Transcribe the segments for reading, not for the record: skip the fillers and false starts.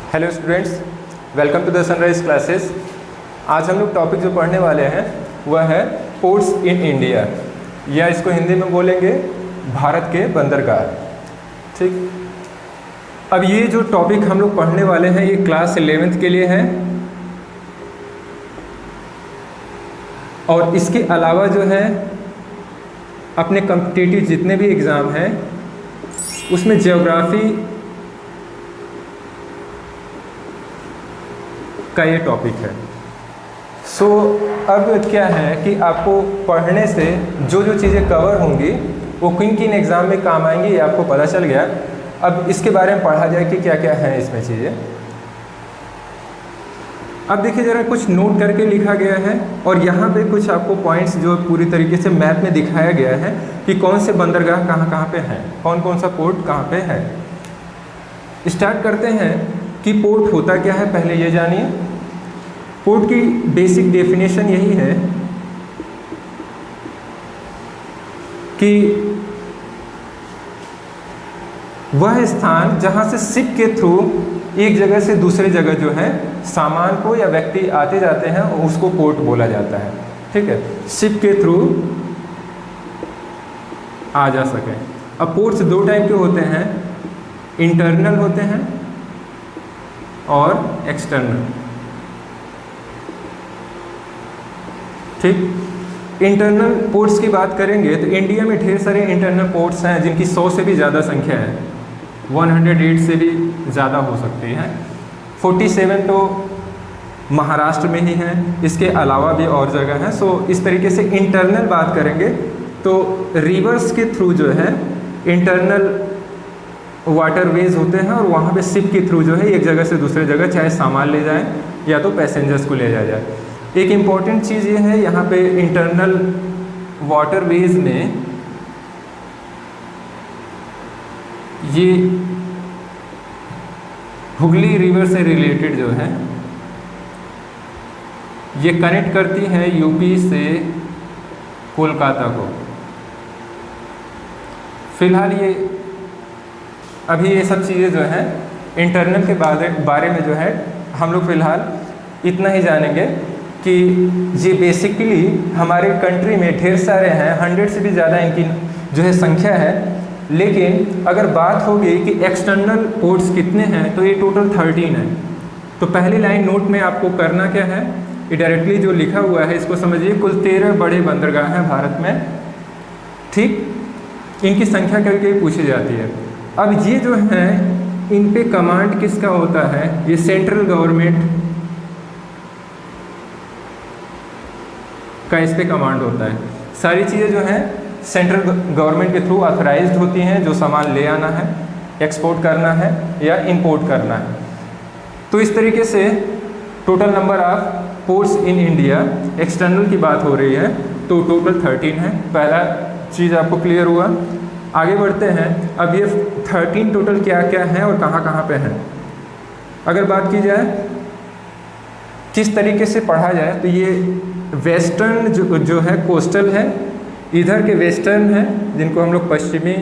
Hello students, welcome to the Sunrise Classes. आज हम लोग टॉपिक जो पढ़ने वाले हैं वह है पोर्ट्स इन इंडिया, या इसको हिंदी में बोलेंगे भारत के बंदरगाह। ठीक, अब ये जो टॉपिक हम लोग पढ़ने वाले हैं ये क्लास 11th के लिए है, और इसके अलावा जो है अपने कॉम्पिटिटिव जितने भी एग्ज़ाम हैं उसमें ज्योग्राफी का ये टॉपिक है। अब क्या है कि आपको पढ़ने से जो जो चीज़ें कवर होंगी वो किन किन एग्ज़ाम में काम आएंगी ये आपको पता चल गया। अब इसके बारे में पढ़ा जाए कि क्या क्या है इसमें चीज़ें। अब देखिए ज़रा, कुछ नोट करके लिखा गया है और यहाँ पे कुछ आपको पॉइंट्स जो पूरी तरीके से मैप में दिखाया गया है कि कौन से बंदरगाह कहाँ कहाँ पे हैं, कौन कौन सा पोर्ट कहाँ पे है। स्टार्ट करते हैं कि पोर्ट होता क्या है, पहले ये जानिए। पोर्ट की बेसिक डेफिनेशन यही है कि वह स्थान जहाँ से शिप के थ्रू एक जगह से दूसरे जगह जो है सामान को या व्यक्ति आते जाते हैं उसको पोर्ट बोला जाता है। ठीक है, शिप के थ्रू आ जा सके। अब पोर्ट्स दो टाइप के होते हैं, इंटरनल होते हैं और एक्सटर्नल। ठीक, इंटरनल पोर्ट्स की बात करेंगे तो इंडिया में ढेर सारे इंटरनल पोर्ट्स हैं जिनकी 100 से भी ज़्यादा संख्या है, 108 से भी ज़्यादा हो सकती है। 47 तो महाराष्ट्र में ही है, इसके अलावा भी और जगह है। इस तरीके से इंटरनल बात करेंगे तो रिवर्स के थ्रू जो है इंटरनल वाटरवेज होते हैं और वहाँ पे शिप के थ्रू जो है एक जगह से दूसरे जगह चाहे सामान ले जाएं या तो पैसेंजर्स को ले जाया जाए। एक इम्पॉर्टेंट चीज़ ये है यहाँ पे इंटरनल वाटरवेज में ये हुगली रिवर से रिलेटेड जो है ये कनेक्ट करती है यूपी से कोलकाता को। फिलहाल ये अभी ये सब चीज़ें जो है इंटरनल के बारे में जो है हम लोग फ़िलहाल इतना ही जानेंगे कि ये बेसिकली हमारे कंट्री में ढेर सारे हैं, 100 से भी ज़्यादा इनकी जो है संख्या है। लेकिन अगर बात होगी कि एक्सटर्नल पोर्ट्स कितने हैं तो ये टोटल 13 है। तो पहली लाइन नोट में आपको करना क्या है, ये डायरेक्टली जो लिखा हुआ है इसको समझिए। कुल 13 बड़े बंदरगाह हैं भारत में। ठीक, इनकी संख्या करके पूछी जाती है। अब ये जो है इन पे कमांड किसका होता है, ये सेंट्रल गवर्नमेंट का इस पे कमांड होता है। सारी चीज़ें जो हैं सेंट्रल गवर्नमेंट के थ्रू ऑथराइज्ड होती हैं, जो सामान ले आना है, एक्सपोर्ट करना है या इंपोर्ट करना है। तो इस तरीके से total number of ports in India, external की बात हो रही है तो टोटल 13 है। पहला चीज़ आपको क्लियर हुआ। आगे बढ़ते हैं। अब ये 13 टोटल क्या क्या हैं और कहाँ कहाँ पे हैं। अगर बात की जाए किस तरीके से पढ़ा जाए तो ये वेस्टर्न जो है कोस्टल है, इधर के वेस्टर्न है जिनको हम लोग पश्चिमी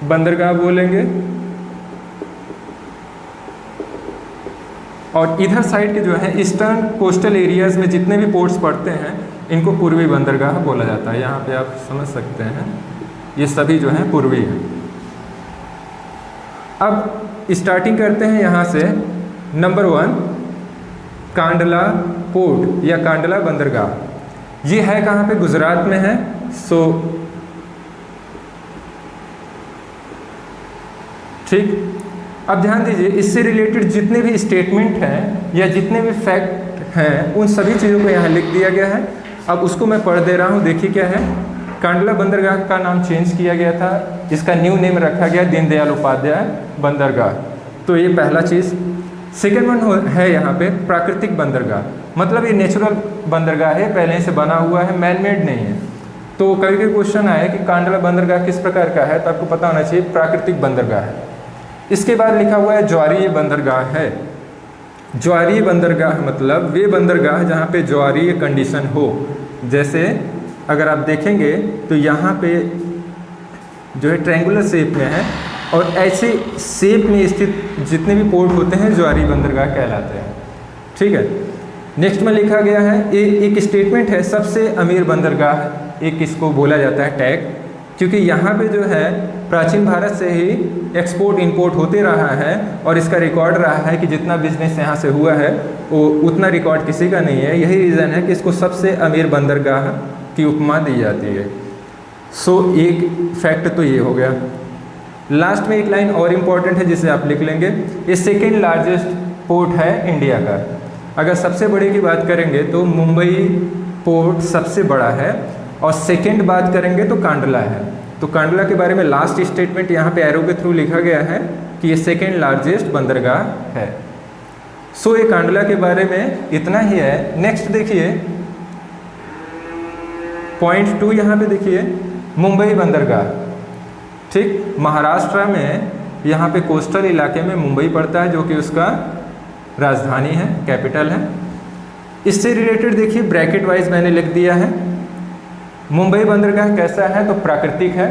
बंदरगाह बोलेंगे, और इधर साइड के जो है ईस्टर्न कोस्टल एरियाज़ में जितने भी पोर्ट्स पड़ते हैं इनको पूर्वी बंदरगाह बोला जाता है। यहाँ पे आप समझ सकते हैं ये सभी जो हैं पूर्वी हैं। अब स्टार्टिंग करते हैं यहाँ से। नंबर 1 कांडला पोर्ट या कांडला बंदरगाह। ये है कहाँ पे, गुजरात में है। ठीक, अब ध्यान दीजिए, इससे रिलेटेड जितने भी स्टेटमेंट हैं या जितने भी फैक्ट हैं उन सभी चीज़ों को यहाँ लिख दिया गया है। अब उसको मैं पढ़ दे रहा हूँ, देखिए क्या है। कांडला बंदरगाह का नाम चेंज किया गया था, इसका न्यू नेम रखा गया दीनदयाल उपाध्याय बंदरगाह। तो ये पहला चीज़। सेकेंड वन है यहाँ पे प्राकृतिक बंदरगाह, मतलब ये नेचुरल बंदरगाह है, पहले से बना हुआ है, मैन मेड नहीं है। तो कभी कभी क्वेश्चन आया कि कांडला बंदरगाह किस प्रकार का है, तो आपको पता होना चाहिए प्राकृतिक बंदरगाह है। इसके बाद लिखा हुआ है ज्वारीय बंदरगाह है। ज्वारीय बंदरगाह मतलब वे बंदरगाह जहाँ पे ज्वारीय कंडीशन हो। जैसे अगर आप देखेंगे तो यहाँ पे जो है ट्रायंगुलर शेप में है, और ऐसे शेप में स्थित जितने भी पोर्ट होते हैं ज्वारी बंदरगाह कहलाते हैं। ठीक है, नेक्स्ट में लिखा गया है एक स्टेटमेंट है सबसे अमीर बंदरगाह एक इसको बोला जाता है टैग, क्योंकि यहाँ पे जो है प्राचीन भारत से ही एक्सपोर्ट इंपोर्ट होते रहा है और इसका रिकॉर्ड रहा है कि जितना बिजनेस यहाँ से हुआ है वो उतना रिकॉर्ड किसी का नहीं है। यही रीज़न है कि इसको सबसे अमीर बंदरगाह की उपमा दी जाती है। सो एक फैक्ट तो ये हो गया। लास्ट में एक लाइन और इम्पॉर्टेंट है जिसे आप लिख लेंगे, ये सेकेंड लार्जेस्ट पोर्ट है इंडिया का। अगर सबसे बड़े की बात करेंगे तो मुंबई पोर्ट सबसे बड़ा है और सेकेंड बात करेंगे तो कांडला है। तो कांडला के बारे में लास्ट स्टेटमेंट यहाँ पे एरो के थ्रू लिखा गया है कि ये सेकेंड लार्जेस्ट बंदरगाह है। सो ये कांडला के बारे में इतना ही है। नेक्स्ट देखिए पॉइंट 2 यहाँ पे देखिए मुंबई बंदरगाह। ठीक, महाराष्ट्र में यहाँ पे कोस्टल इलाके में मुंबई पड़ता है जो कि उसका राजधानी है, कैपिटल है। इससे रिलेटेड देखिए ब्रैकेट वाइज मैंने लिख दिया है। मुंबई बंदरगाह कैसा है तो प्राकृतिक है,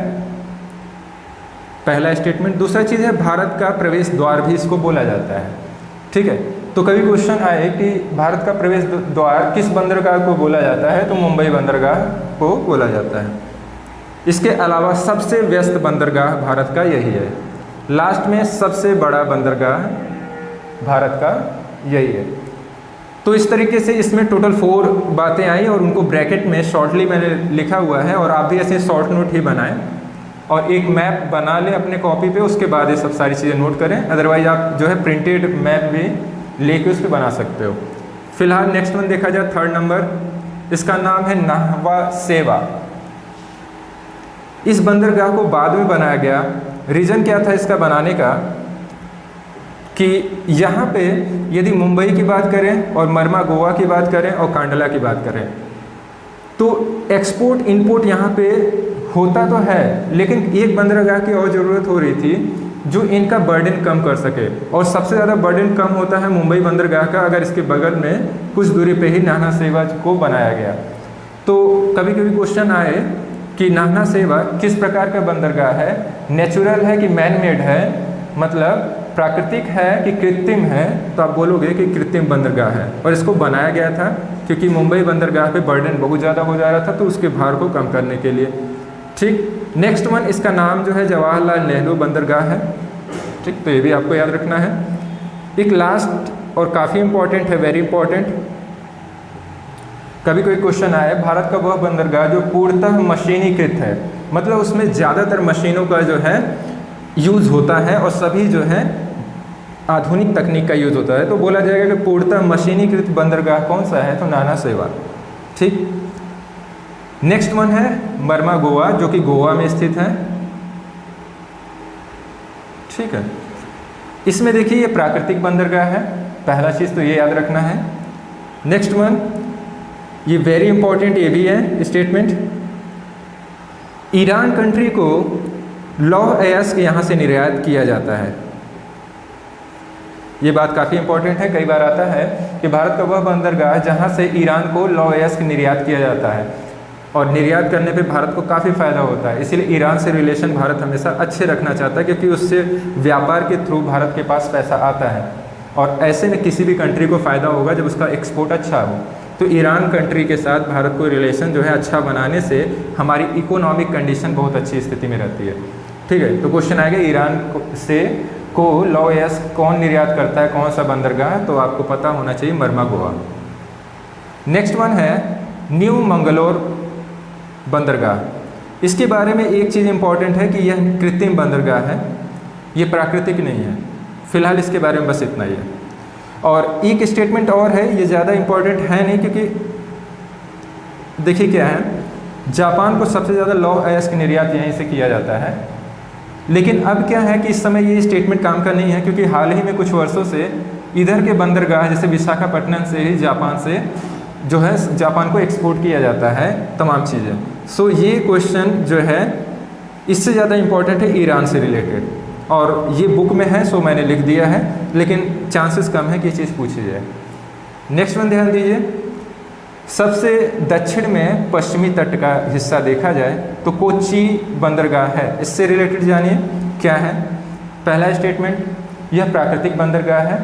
पहला स्टेटमेंट। दूसरा चीज़ है भारत का प्रवेश द्वार भी इसको बोला जाता है। ठीक है, तो कभी क्वेश्चन आए कि भारत का प्रवेश द्वार किस बंदरगाह को बोला जाता है तो मुंबई बंदरगाह को बोला जाता है। इसके अलावा सबसे व्यस्त बंदरगाह भारत का यही है। लास्ट में सबसे बड़ा बंदरगाह भारत का यही है। तो इस तरीके से इसमें टोटल 4 बातें आई और उनको ब्रैकेट में शॉर्टली मैंने लिखा हुआ है और आप भी ऐसे शॉर्ट नोट ही बनाएं और एक मैप बना लें अपने कॉपी पे, उसके बाद ये सब सारी चीज़ें नोट करें। अदरवाइज आप जो है प्रिंटेड मैप भी लेके उस पर बना सकते हो। फिलहाल नेक्स्ट वन देखा जाए 3rd नंबर, इसका नाम है नाहवा सेवा। इस बंदरगाह को बाद में बनाया गया। रीज़न क्या था इसका बनाने का कि यहाँ पे यदि मुंबई की बात करें और मरमा गोवा की बात करें और कांडला की बात करें तो एक्सपोर्ट इंपोर्ट यहाँ पे होता तो है, लेकिन एक बंदरगाह की और ज़रूरत हो रही थी जो इनका बर्डन कम कर सके। और सबसे ज़्यादा बर्डन कम होता है मुंबई बंदरगाह का अगर इसके बगल में कुछ दूरी पे ही नाहना सेवा को बनाया गया। तो कभी कभी क्वेश्चन आए कि नाहना सेवा किस प्रकार का बंदरगाह है, नेचुरल है कि मैन मेड है, मतलब प्राकृतिक है कि कृत्रिम है, तो आप बोलोगे कि कृत्रिम बंदरगाह है। और इसको बनाया गया था क्योंकि मुंबई बंदरगाह पे बर्डन बहुत ज़्यादा हो जा रहा था, तो उसके भार को कम करने के लिए। ठीक, नेक्स्ट वन, इसका नाम जो है जवाहरलाल नेहरू बंदरगाह है। ठीक, तो ये भी आपको याद रखना है। एक लास्ट और काफ़ी इंपॉर्टेंट है, वेरी इंपॉर्टेंट, कभी कोई क्वेश्चन आए भारत का वह बंदरगाह जो पूर्णतः मशीनीकृत है, मतलब उसमें ज़्यादातर मशीनों का जो है यूज़ होता है और सभी जो है आधुनिक तकनीक का यूज़ होता है, तो बोला जाएगा कि पूर्णतः मशीनीकृत बंदरगाह कौन सा है तो नाहना सेवा। ठीक, नेक्स्ट वन है मरमा गोवा जो कि गोवा में स्थित है। ठीक है, इसमें देखिए ये प्राकृतिक बंदरगाह है, पहला चीज़ तो ये याद रखना है। नेक्स्ट वन, ये वेरी इंपॉर्टेंट ये भी है स्टेटमेंट, ईरान कंट्री को लौह अयस्क यहाँ से निर्यात किया जाता है। ये बात काफ़ी इंपॉर्टेंट है, कई बार आता है कि भारत का वह बंदरगाह जहाँ से ईरान को लौह अयस्क निर्यात किया जाता है और निर्यात करने पे भारत को काफ़ी फ़ायदा होता है। इसीलिए ईरान से रिलेशन भारत हमेशा अच्छे रखना चाहता है क्योंकि उससे व्यापार के थ्रू भारत के पास पैसा आता है और ऐसे में किसी भी कंट्री को फ़ायदा होगा जब उसका एक्सपोर्ट अच्छा हो। तो ईरान कंट्री के साथ भारत को रिलेशन जो है अच्छा बनाने से हमारी इकोनॉमिक कंडीशन बहुत अच्छी स्थिति में रहती है। ठीक है, तो क्वेश्चन आएगा ईरान से को लौह अयस्क कौन निर्यात करता है, कौन सा बंदरगाह, तो आपको पता होना चाहिए मरमा गोवा। नेक्स्ट वन है न्यू मंगलोर बंदरगाह। इसके बारे में एक चीज़ इंपॉर्टेंट है कि यह कृत्रिम बंदरगाह है, ये प्राकृतिक नहीं है। फिलहाल इसके बारे में बस इतना ही है। और एक स्टेटमेंट और है, ये ज़्यादा इंपॉर्टेंट है नहीं क्योंकि देखिए क्या है, जापान को सबसे ज़्यादा लौह अयस्क निर्यात यहीं से किया जाता है। लेकिन अब क्या है कि इस समय ये स्टेटमेंट काम का नहीं है क्योंकि हाल ही में कुछ वर्षों से इधर के बंदरगाह जैसे विशाखापट्टनम से ही जापान से जो है जापान को एक्सपोर्ट किया जाता है तमाम चीज़ें। सो ये क्वेश्चन जो है इससे ज़्यादा इम्पोर्टेंट है ईरान से रिलेटेड और ये बुक में है, सो मैंने लिख दिया है, लेकिन चांसेस कम है कि ये चीज़ पूछी जाए। नेक्स्ट वन ध्यान दीजिए, सबसे दक्षिण में पश्चिमी तट का हिस्सा देखा जाए तो कोच्चि बंदरगाह है। इससे रिलेटेड जानिए क्या है। पहला स्टेटमेंट, यह प्राकृतिक बंदरगाह है।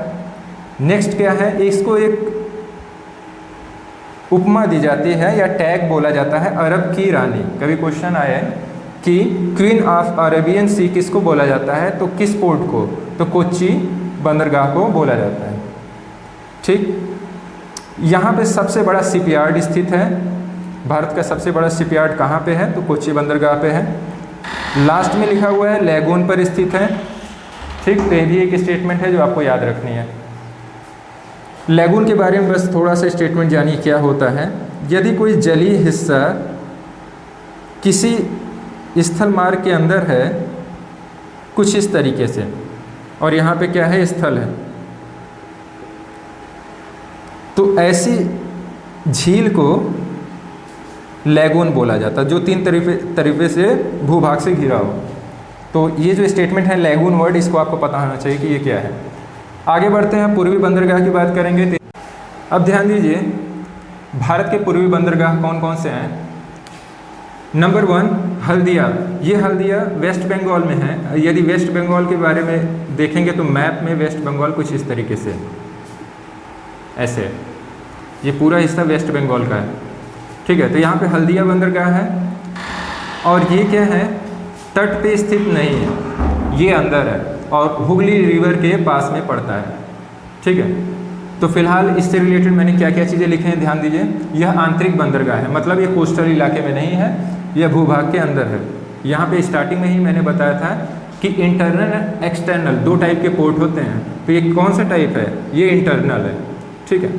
नेक्स्ट क्या है, इसको एक उपमा दी जाती है या टैग बोला जाता है, अरब की रानी। कभी क्वेश्चन आया है कि क्वीन ऑफ अरेबियन सी किसको बोला जाता है, तो किस पोर्ट को, तो कोच्चि बंदरगाह को बोला जाता है। ठीक, यहाँ पे सबसे बड़ा शिपयार्ड स्थित है। भारत का सबसे बड़ा शिपयार्ड कहाँ पे है, तो कोच्चि बंदरगाह पे है। लास्ट में लिखा हुआ है लैगून पर स्थित है। ठीक, तो ये भी एक स्टेटमेंट है जो आपको याद रखनी है। लैगून के बारे में बस थोड़ा सा स्टेटमेंट जानिए क्या होता है। यदि कोई जलीय हिस्सा किसी स्थल मार्ग के अंदर है कुछ इस तरीके से, और यहाँ पे क्या है, स्थल है, तो ऐसी झील को लैगून बोला जाता है जो 3 तरीके से भूभाग से घिरा हो। तो ये जो स्टेटमेंट है लैगून वर्ड, इसको आपको पता होना चाहिए कि ये क्या है। आगे बढ़ते हैं, पूर्वी बंदरगाह की बात करेंगे। अब ध्यान दीजिए, भारत के पूर्वी बंदरगाह कौन कौन से हैं। नंबर 1 हल्दिया। ये हल्दिया वेस्ट बंगाल में है। यदि वेस्ट बंगाल के बारे में देखेंगे तो मैप में वेस्ट बंगाल कुछ इस तरीके से ऐसे, ये पूरा हिस्सा वेस्ट बंगाल का है। ठीक है, तो यहाँ पे हल्दिया बंदरगाह है, और ये क्या है, तट पे स्थित नहीं है, ये अंदर है और हुगली रिवर के पास में पड़ता है। ठीक है, तो फिलहाल इससे रिलेटेड मैंने क्या क्या चीज़ें लिखे हैं ध्यान दीजिए। यह आंतरिक बंदरगाह है, मतलब ये कोस्टल इलाके में नहीं है, यह भूभाग के अंदर है। यहाँ पे स्टार्टिंग में ही मैंने बताया था कि इंटरनल एक्सटर्नल 2 टाइप के पोर्ट होते हैं। तो ये कौन सा टाइप है, ये इंटरनल है। ठीक है,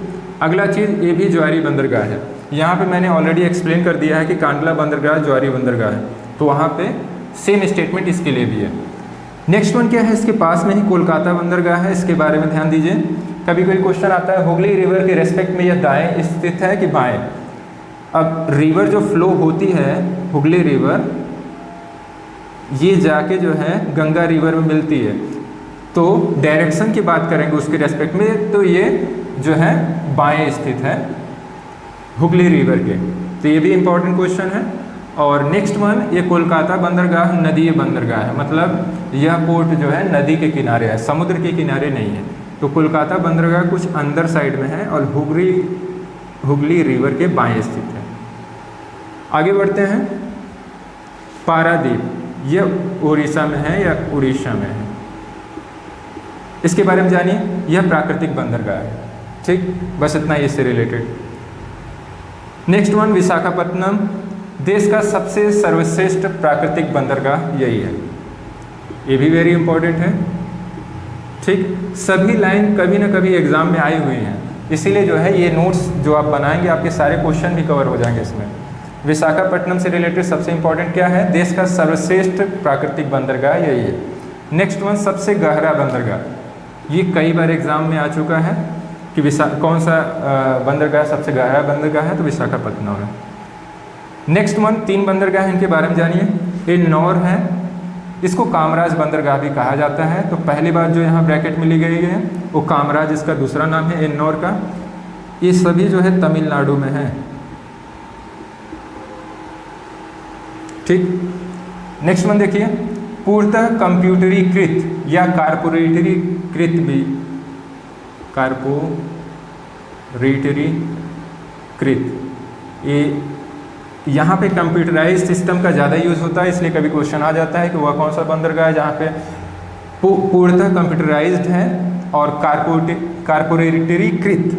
अगला चीज़ ये भी ज्वारी बंदरगाह है। यहाँ पे मैंने ऑलरेडी एक्सप्लेन कर दिया है कि कांडला बंदरगाह ज्वारी बंदरगाह है, तो वहाँ पे सेम स्टेटमेंट इसके लिए भी है। नेक्स्ट वन क्या है, इसके पास में ही कोलकाता बंदरगाह है, इसके बारे में ध्यान दीजिए। कभी कोई क्वेश्चन आता है हुगली रिवर के रेस्पेक्ट में यह दाएं स्थित है कि बाएं। अब रिवर जो फ्लो होती है हुगली रिवर, ये जाके जो है गंगा रिवर में मिलती है, तो डायरेक्शन की बात करेंगे उसके रेस्पेक्ट में, तो ये जो है बाएं स्थित है हुगली रिवर के। तो ये भी इम्पोर्टेंट क्वेश्चन है। और नेक्स्ट वन, ये कोलकाता बंदरगाह नदीय बंदरगाह है, मतलब यह पोर्ट जो है नदी के किनारे है, समुद्र के किनारे नहीं है। तो कोलकाता बंदरगाह कुछ अंदर साइड में है और हुगली रिवर के बाएं स्थित है। आगे बढ़ते हैं, पारादीप, यह उड़ीसा में है या उड़ीसा में है, इसके बारे में जानिए। यह प्राकृतिक बंदरगाह है। ठीक, बस इतना ही इससे रिलेटेड। नेक्स्ट वन, विशाखापट्टनम, देश का सबसे सर्वश्रेष्ठ प्राकृतिक बंदरगाह यही है। ये भी वेरी इंपॉर्टेंट है। ठीक, सभी लाइन कभी ना कभी एग्जाम में आई हुई हैं, इसीलिए जो है ये नोट्स जो आप बनाएंगे आपके सारे क्वेश्चन भी कवर हो जाएंगे इसमें। विशाखापट्टनम से रिलेटेड सबसे इंपॉर्टेंट क्या है, देश का सर्वश्रेष्ठ प्राकृतिक बंदरगाह यही है। नेक्स्ट वन, सबसे गहरा बंदरगाह, ये कई बार एग्जाम में आ चुका है कि कौन सा बंदरगाह सबसे गहरा बंदरगाह है, तो विशाखापट्टनम है। नेक्स्ट वन, 3 बंदरगाह इनके बारे में जानिए। एन्नौर है, इसको कामराज बंदरगाह भी कहा जाता है। तो पहली बात जो यहाँ ब्रैकेट में ली गई है वो कामराज, इसका दूसरा नाम है एन्नौर का। ये सभी जो है तमिलनाडु में है। ठीक, नेक्स्ट वन देखिए, पूर्णतः कंप्यूटरीकृत या कारपोरेटरीकृत भी, कारपोरेटरीकृत, ये यहाँ पे कंप्यूटराइज सिस्टम का ज़्यादा यूज़ होता है, इसलिए कभी क्वेश्चन आ जाता है कि वह कौन सा बंदरगाह है जहाँ पे पूर्णतः कंप्यूटराइज्ड है और कारपोरेटरीकृत,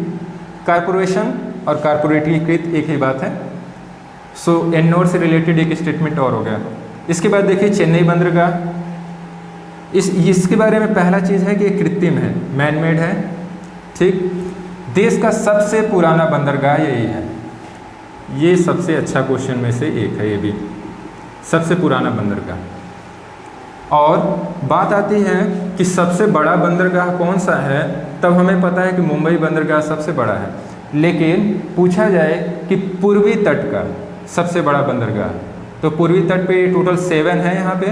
कारपोरेशन और कारपोरेटरीकृत एक ही बात है। सो एन्नौर से रिलेटेड एक स्टेटमेंट और हो गया। इसके बाद देखिए चेन्नई बंदरगाह, इसके बारे में पहला चीज़ है कि ये कृत्रिम है, मैनमेड है। ठीक, देश का सबसे पुराना बंदरगाह यही है। ये सबसे अच्छा क्वेश्चन में से एक है, ये भी सबसे पुराना बंदरगाह। और बात आती है कि सबसे बड़ा बंदरगाह कौन सा है, तब हमें पता है कि मुंबई बंदरगाह सबसे बड़ा है। लेकिन पूछा जाए कि पूर्वी तट का सबसे बड़ा बंदरगाह, तो पूर्वी तट पे टोटल 7 है, यहाँ पे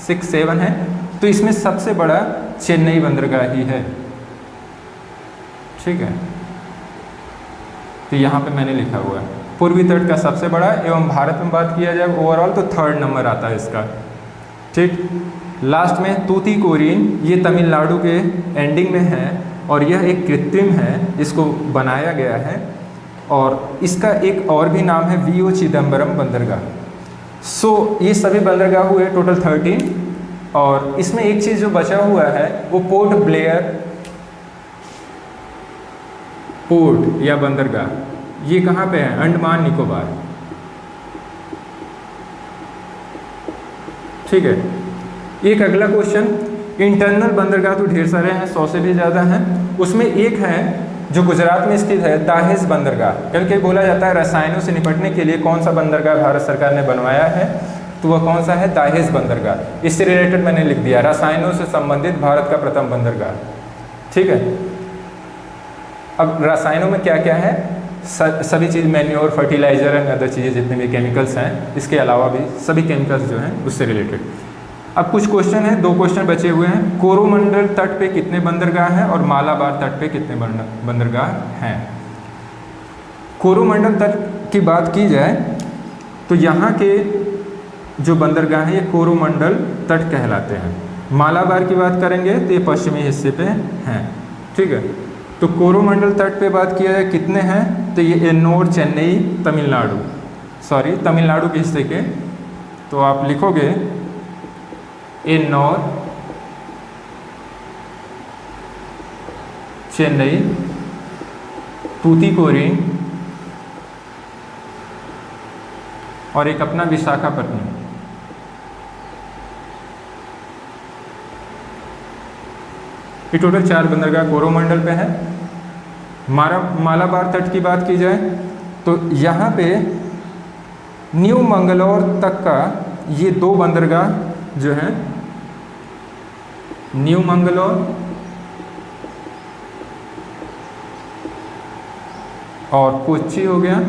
6-7 है, तो इसमें सबसे बड़ा चेन्नई बंदरगाह ही है। ठीक है, तो यहाँ पे मैंने लिखा हुआ है पूर्वी तट का सबसे बड़ा, एवं भारत में बात किया जाए ओवरऑल तो 3rd नंबर आता है इसका। ठीक, लास्ट में तूतीकोरिन, ये तमिलनाडु के एंडिंग में है और यह एक कृत्रिम है, इसको बनाया गया है और इसका एक और भी नाम है वीओ चिदम्बरम बंदरगाह। सो ये सभी बंदरगाह हुए टोटल 13 और इसमें एक चीज़ जो बचा हुआ है वो पोर्ट ब्लेयर पोर्ट या बंदरगाह, ये कहाँ पे है? अंडमान निकोबार। ठीक है। एक अगला क्वेश्चन, इंटरनल बंदरगाह तो ढेर सारे हैं, 100 से भी ज़्यादा हैं, उसमें एक है जो गुजरात में स्थित है, दाहेज बंदरगाह। क्योंकि बोला जाता है रसायनों से निपटने के लिए कौन सा बंदरगाह भारत सरकार ने बनवाया है, तो वह कौन सा है? दाहेज बंदरगाह। इससे रिलेटेड मैंने लिख दिया, रसायनों से संबंधित भारत का प्रथम बंदरगाह। ठीक है। अब रसायनों में क्या क्या है? सभी चीज़, मैन्योर, फर्टिलाइजर एंड अदर चीज़ें जितने भी केमिकल्स हैं, इसके अलावा भी सभी केमिकल्स जो हैं उससे रिलेटेड। अब कुछ क्वेश्चन हैं, 2 क्वेश्चन बचे हुए हैं। कोरोमंडल तट पे कितने बंदरगाह हैं और मालाबार तट पे कितने बंदरगाह हैं? कोरोमंडल तट की बात की जाए तो यहाँ के जो बंदरगाह हैं ये कोरोमंडल तट कहलाते हैं। मालाबार की बात करेंगे तो ये पश्चिमी हिस्से पे हैं। ठीक है। तो कोरोमंडल तट पे बात किया जाए कितने हैं, तो ये एन्नोर, चेन्नई, तमिलनाडु के हिस्से के, तो आप लिखोगे एन्नोर, चेन्नई, तूतीकोरिन और एक अपना विशाखापट्टनम। ये टोटल 4 बंदरगाह कोरोमंडल पे है। मालाबार तट की बात की जाए तो यहाँ पे न्यू मंगलौर तक का ये 2 बंदरगाह जो हैं, न्यू मंगलौर और कोच्चि हो गया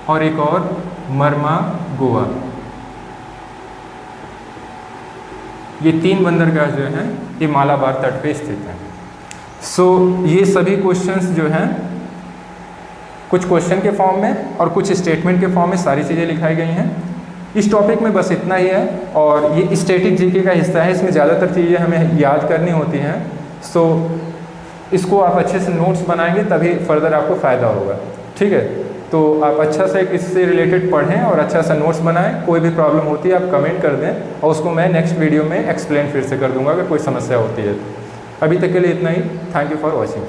और एक और मरमा, गोवा। ये 3 बंदरगाह जो हैं ये मालाबार तट पे स्थित हैं। सो ये सभी क्वेश्चंस जो हैं कुछ क्वेश्चन के फॉर्म में और कुछ स्टेटमेंट के फॉर्म में सारी चीज़ें लिखाई गई हैं। इस टॉपिक में बस इतना ही है और ये स्टैटिक जीके का हिस्सा है, इसमें ज़्यादातर चीज़ें हमें याद करनी होती हैं। सो इसको आप अच्छे से नोट्स बनाएंगे तभी फर्दर आपको फ़ायदा होगा। ठीक है। तो आप अच्छा से इससे रिलेटेड पढ़ें और अच्छा सा नोट्स बनाएं। कोई भी प्रॉब्लम होती है आप कमेंट कर दें और उसको मैं नेक्स्ट वीडियो में एक्सप्लेन फिर से कर दूंगा अगर कोई समस्या होती है तो। अभी तक के लिए इतना ही। Thank you for watching.